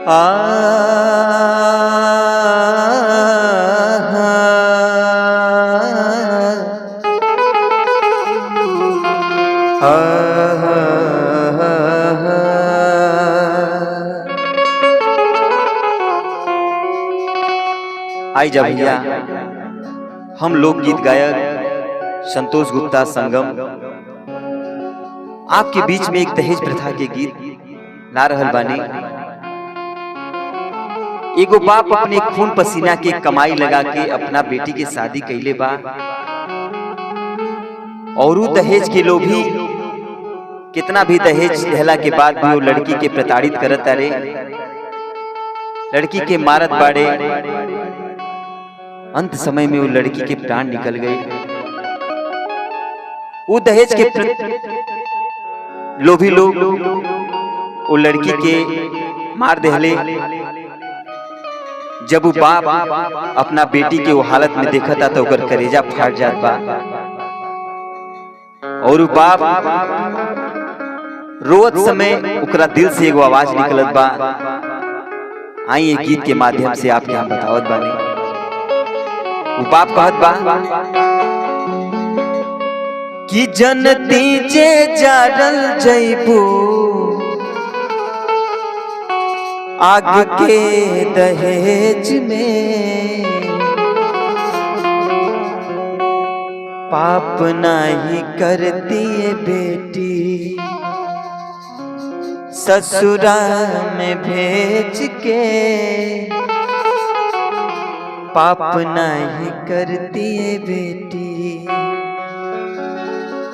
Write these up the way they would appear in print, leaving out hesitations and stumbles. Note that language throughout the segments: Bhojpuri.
आई जा भैया, हम लोकगीत गायक संतोष गुप्ता संगम आपके बीच में एक दहेज प्रथा के गीत ला रहल बानी। एगो बाप अपने खून पसीना के कमाई लगा के अपना बेटी के शादी कैले बा और उ दहेज के लोभी कितना भी दहेज देहला के बाद भी वो लड़की के प्रताड़ित करत तारे, लड़की के मारत बाड़े। अंत समय में वो लड़की के प्राण निकल गए। वो दहेज के लोभी लोग वो लड़की के मार देहले। जब वो बाप अपना बेटी के वो हालत में देखा था तो ओकर करेजा फाट जात बा और वो बाप रोत समय ओकरा दिल से एगो आवाज निकलत बा। आई ये गीत के माध्यम से आपके हम बतावत बानी। वो बाप कहत बा कि जनती जे जारल जइबू आग के दहेज में, पाप नहीं करती है बेटी ससुरा में भेज के, पाप नहीं करती है बेटी।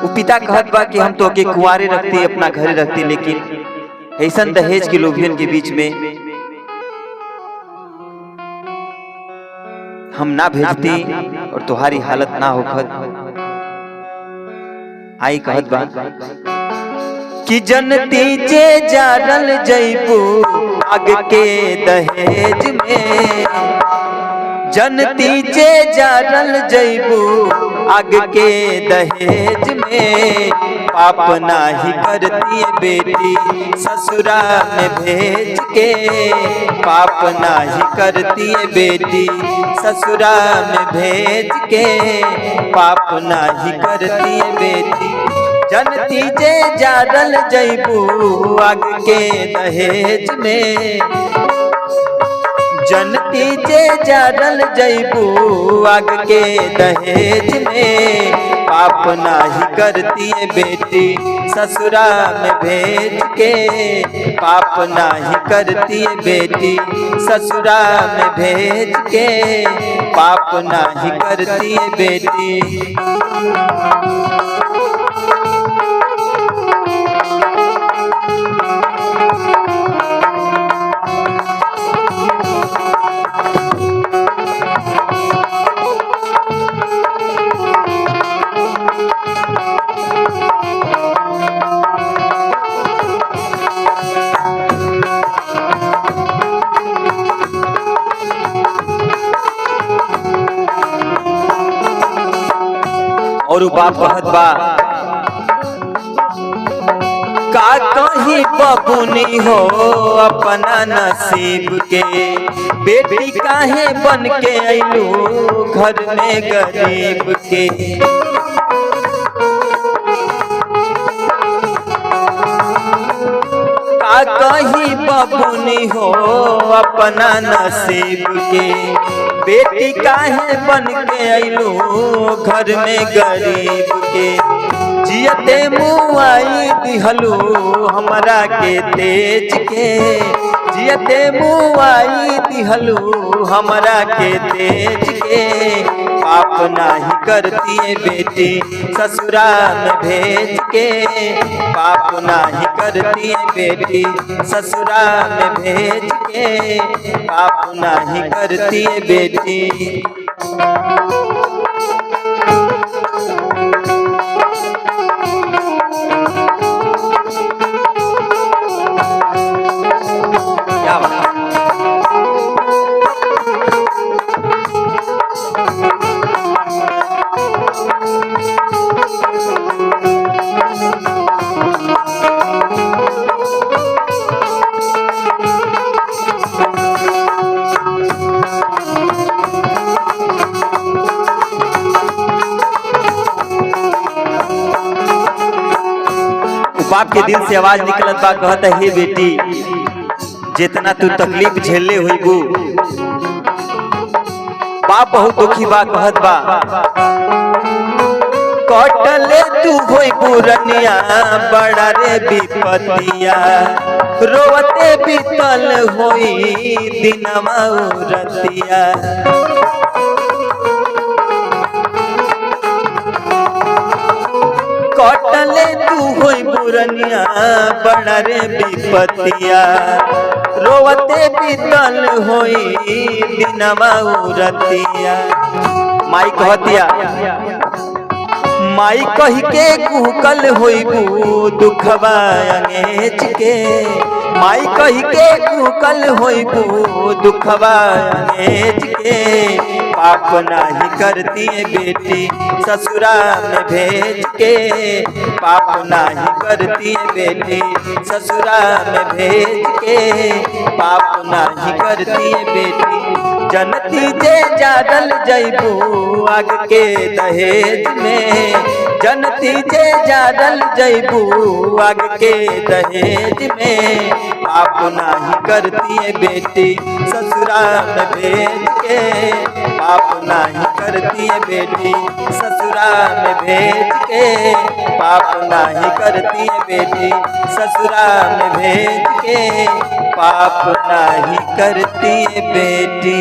वो पिता कहत बा कि हम तो के कुंवारे रखते अपना घरे रखते, लेकिन ऐसन दहेज के लोभियन के बीच में हम ना भेजती और तुम्हारी हालत ना होखत। आई कहत बा कि जनती जे जारल जइबू आग के दहेज में, जनती जे जारल जइबू आग के दहेज में, पाप नाही करती बेटी ससुरा में भेज के, पाप नाही करती बेटी ससुरा में भेज के, पाप नाही करती बेटी। जनती जे जारल जइबू आग के दहेज में, जनती जे जारल जइबू आग के दहेज में, पाप नाही करती बेटी ससुरा में भेज के, पाप नाही करती बेटी ससुरा में भेज के, पाप नाही करती बेटी। और बाप कहत बा का कहीं बबुनी हो अपना नसीब के, बेटी काहे बन के अइलू घर में गरीब के। का कहीं बबुनी हो अपना नसीब के, बेटी काहे बन के अइलू घर में गरीब के। जियते मुआई दिहलू हमरा के तेज के, जियते मुआई दिहलू हमरा के तेज के, पाप नाही करती बेटी ससुरा में भेज के, पाप नाही करती बेटी ससुरा में भेज के, पाप नाही करती बेटी। क्या बात बाप के दिल से आवाज निकलत बा, कहता हे बेटी जितना तू तकलीफ झेले हुईबू, बाप बहुत दुखी बा, कहत बा कटले तू होई पुरनिया बड़ा रे विपतिया, रोवते बीतल होई दिनमा रतिया। कटले तू होई पुरनिया बड़ा रे विपतिया, रोवते बीतल होई दिनमा रतिया। माई कहतिया, माई कही के कुहकल होइबू दुखवा अंगेज के, माई कही के कुहकल होइबू दुखवा अंगेज के। पाप नाही करती बेटी ससुरा में भेज के, पाप नाही करती बेटी ससुरा में भेज के, पाप नाही करती बेटी। जनती जे जादल जैबू आग के दहेज में, जनती जे जादल जैबू आग के दहेज में। पाप नाही करती बेटी ससुरा में भेज के, पाप नाही करती बेटी ससुरा में भेज के, पाप नाही करती बेटी ससुरा में भेज के, पाप नाही करती बेटी।